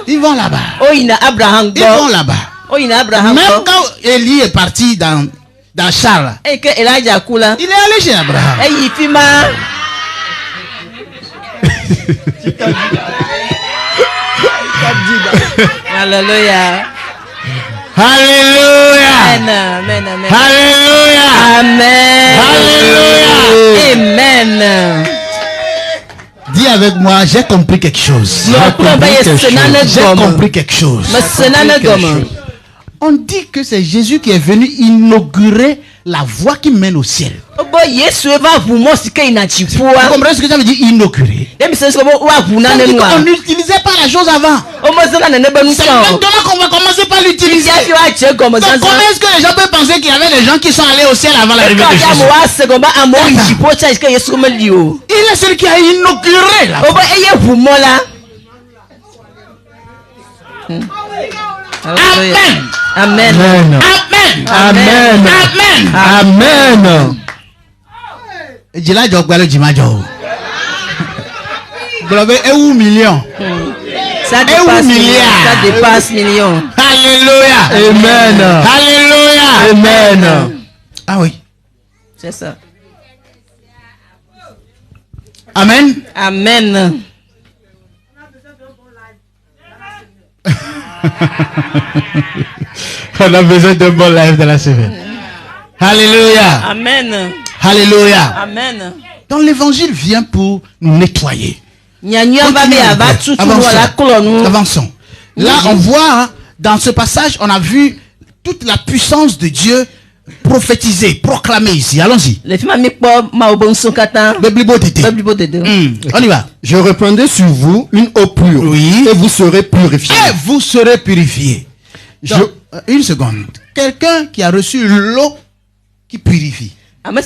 ils vont là-bas. Ils vont là-bas. Même quand Élie est parti dans Charles, il est allé chez Abraham. Alléluia. Alléluia. Amen. Alléluia. Amen. Alléluia. Amen. Dis avec moi, j'ai compris quelque chose. J'ai compris quelque chose. On dit que c'est Jésus qui est venu inaugurer la voie qui mène au ciel. Vous comprenez ce que ça veut dire inaugurer? On n'utilisait pas la chose avant. C'est maintenant qu'on va commencer par l'utiliser. Donc comment est-ce que les gens peuvent penser qu'il y avait des gens qui sont allés au ciel avant l'arrivée de Jésus? Il est celui qui a inauguré la voie. Amen. Amen. Amen. Amen. Amen. Ça dépasse millions. Alléluia. Amen. Alléluia. Amen. Ah oui. C'est ça. Amen. Amen. On a besoin d'un bon live de la semaine. Alléluia. Amen. Alléluia. Amen. Donc l'évangile vient pour nous nettoyer. Avançons. Là, on voit, dans ce passage, on a vu toute la puissance de Dieu prophétisée, proclamée ici. Allons-y. On y va. Je répandrai sur vous une eau pure. Oui. Et vous serez purifiés. Et vous serez purifiés. Donc, une seconde. Quelqu'un qui a reçu l'eau qui purifie. Donc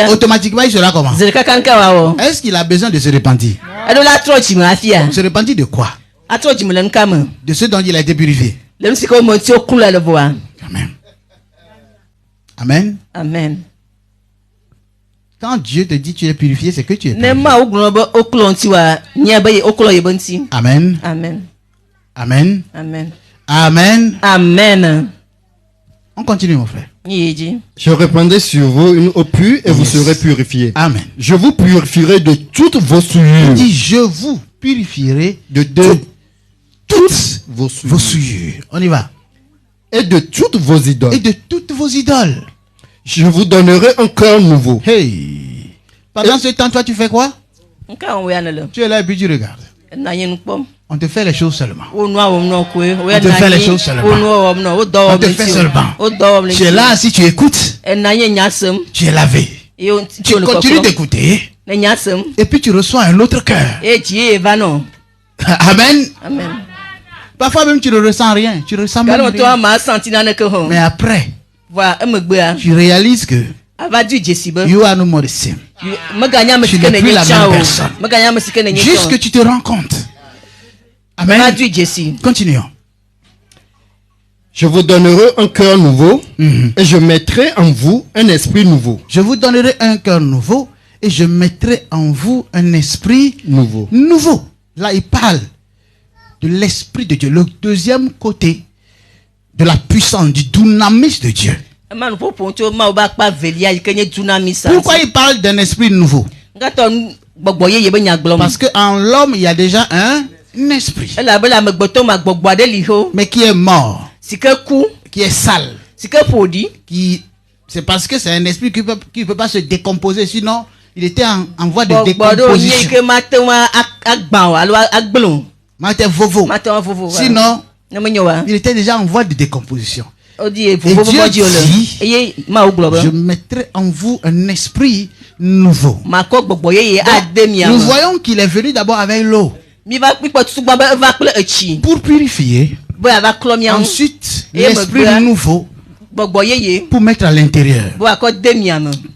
automatiquement il sera comment? Est-ce qu'il a besoin de se repentir? Se repentir de quoi? De ce dont il a été purifié. Amen. Amen. Amen. Quand Dieu te dit tu es purifié, c'est que tu es purifié. Amen. Amen. Amen. Amen. Amen. Amen. On continue mon frère. Je répandrai sur vous une eau pure et vous serez purifiés. Amen. Je vous purifierai de toutes vos souillures. Il dit je vous purifierai de toutes vos souillures. On y va. Et de toutes vos idoles. Et de toutes vos idoles. Je vous donnerai un cœur nouveau. Hey. Pendant ce temps, toi, tu fais quoi? Tu es là et puis tu regardes. On te fait les choses seulement. On te fait les choses seulement. On te fait seulement. Tu es là, si tu écoutes, tu es lavé. Tu continues d'écouter. Et puis tu reçois un autre cœur. Amen. Amen. Parfois même tu ne ressens rien. Tu ressens même rien. Mais après, tu réalises que you are no more the same. Tu n'es plus la même personne. Juste que tu te rends compte. Amen. Continuons. Je vous donnerai un cœur nouveau et je mettrai en vous un esprit nouveau. Je vous donnerai un cœur nouveau et je mettrai en vous un esprit nouveau. Là, il parle de l'esprit de Dieu. Le deuxième côté de la puissance, du dynamisme de Dieu. Pourquoi il parle d'un esprit nouveau? Parce qu'en l'homme, il y a déjà un esprit. Mais qui est mort. Qui est sale. C'est parce que c'est un esprit qui ne peut pas se décomposer. Sinon, il était en voie de décomposition. Sinon, il était déjà en voie de décomposition. Et Dieu dit, je mettrai en vous un esprit nouveau. Nous voyons qu'il est venu d'abord avec l'eau pour purifier. Ensuite, l'esprit nouveau pour mettre à l'intérieur.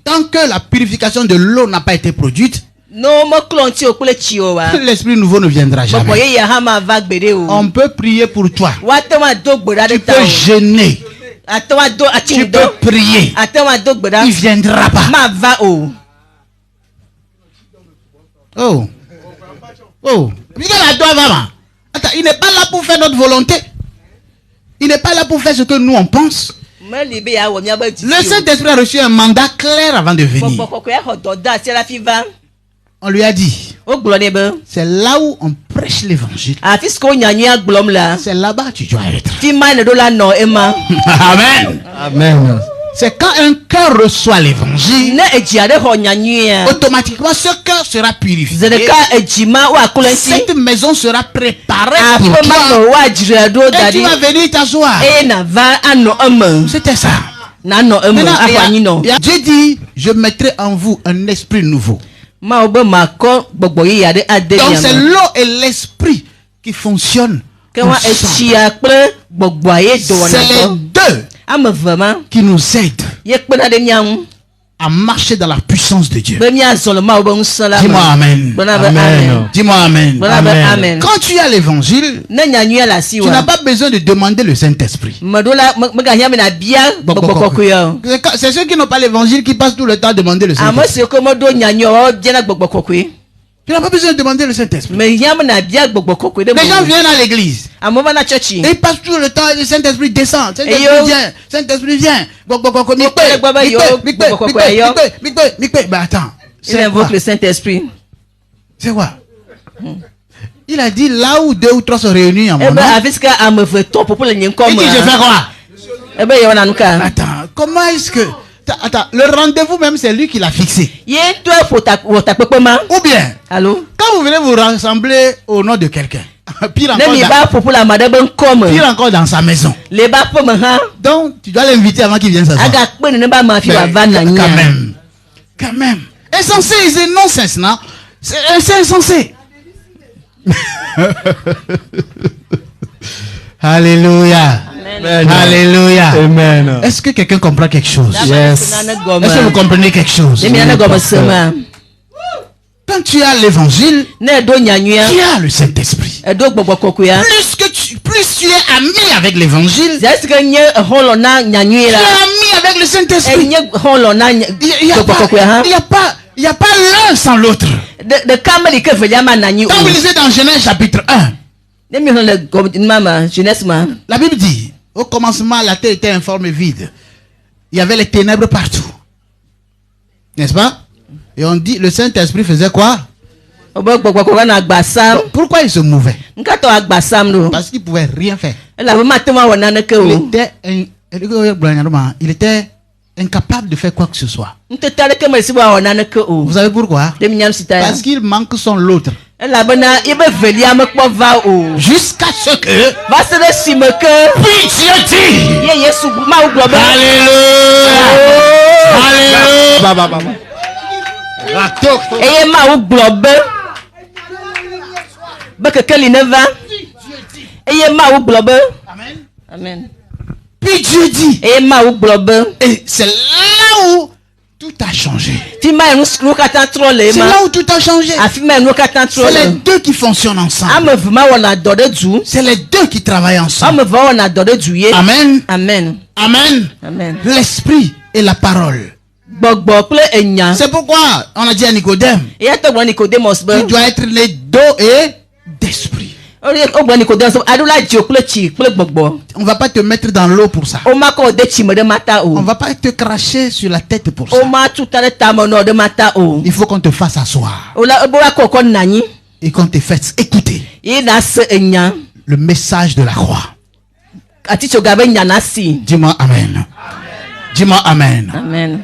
Tant que la purification de l'eau n'a pas été produite, l'esprit nouveau ne viendra jamais. On peut prier pour toi. Tu peux jeûner. Tu peux prier. Il ne viendra pas. Oh. Oh. Il n'est pas là pour faire notre volonté. Il n'est pas là pour faire ce que nous on pense. Le Saint-Esprit a reçu un mandat clair avant de venir. On lui a dit, c'est là où on prêche l'évangile. C'est là-bas que tu dois être. Amen. Amen. C'est quand un cœur reçoit l'évangile, automatiquement ce cœur sera purifié. Cette maison sera préparée pour toi. Et tu vas venir t'asseoir. C'était ça. Dieu dit, je mettrai en vous un esprit nouveau. Donc c'est l'eau et l'esprit qui fonctionnent. C'est les deux qui nous aident à marcher dans la puissance de Dieu. Dis-moi amen. Amen. Dis-moi amen. Amen. Quand tu as l'évangile, tu n'as pas besoin de demander le Saint-Esprit. C'est ceux qui n'ont pas l'évangile qui passent tout le temps à demander le Saint-Esprit. Tu n'as pas besoin de demander le Saint-Esprit. Les gens viennent à l'église. Et ils passent tout le temps et le Saint-Esprit descend. Saint-Esprit vient. Saint-Esprit vient. Mais attends. Il invoque le Saint-Esprit. C'est quoi? Il a dit là où 2 ou 3 sont réunis en mon nom. Et dit je fais quoi? Attends. Comment est-ce que... Attends, le rendez-vous même c'est lui qui l'a fixé. Ou bien, quand vous venez vous rassembler au nom de quelqu'un, pire encore dans sa maison. Donc tu dois l'inviter avant qu'il vienne s'asseoir. Quand même. Insensé, c'est non-sens, non? C'est insensé. Alléluia. Amen. Alléluia. Amen. Est-ce que quelqu'un comprend quelque chose? Yes. Est-ce que vous comprenez quelque chose? Quand tu as l'évangile, tu as le Saint-Esprit. Plus tu es ami avec l'évangile, tu es ami avec le Saint-Esprit. Il n'y a pas l'un sans l'autre. Quand vous lisez dans Genèse chapitre 1, la Bible dit, au commencement, la terre était informe et vide. Il y avait les ténèbres partout. N'est-ce pas? Et on dit, le Saint-Esprit faisait quoi? Pourquoi il se mouvait? Parce qu'il ne pouvait rien faire. Il était incapable de faire quoi que ce soit. Vous savez pourquoi? Parce qu'il manque son l'autre. Jusqu'à ce que puis Dieu dit Amen. Puis Dieu dit, et c'est là où tout a changé. C'est là où tout a changé. C'est les deux qui fonctionnent ensemble. C'est les deux qui travaillent ensemble. Amen. Amen. Amen. Amen. L'esprit et la parole. C'est pourquoi on a dit à Nicodème, tu dois être né d'eau et d'esprit. On ne va pas te mettre dans l'eau pour ça. On ne va pas te cracher sur la tête pour ça. Il faut qu'on te fasse asseoir. Et qu'on te fasse écouter le message de la croix. Dis-moi amen. Dis-moi amen. Amen.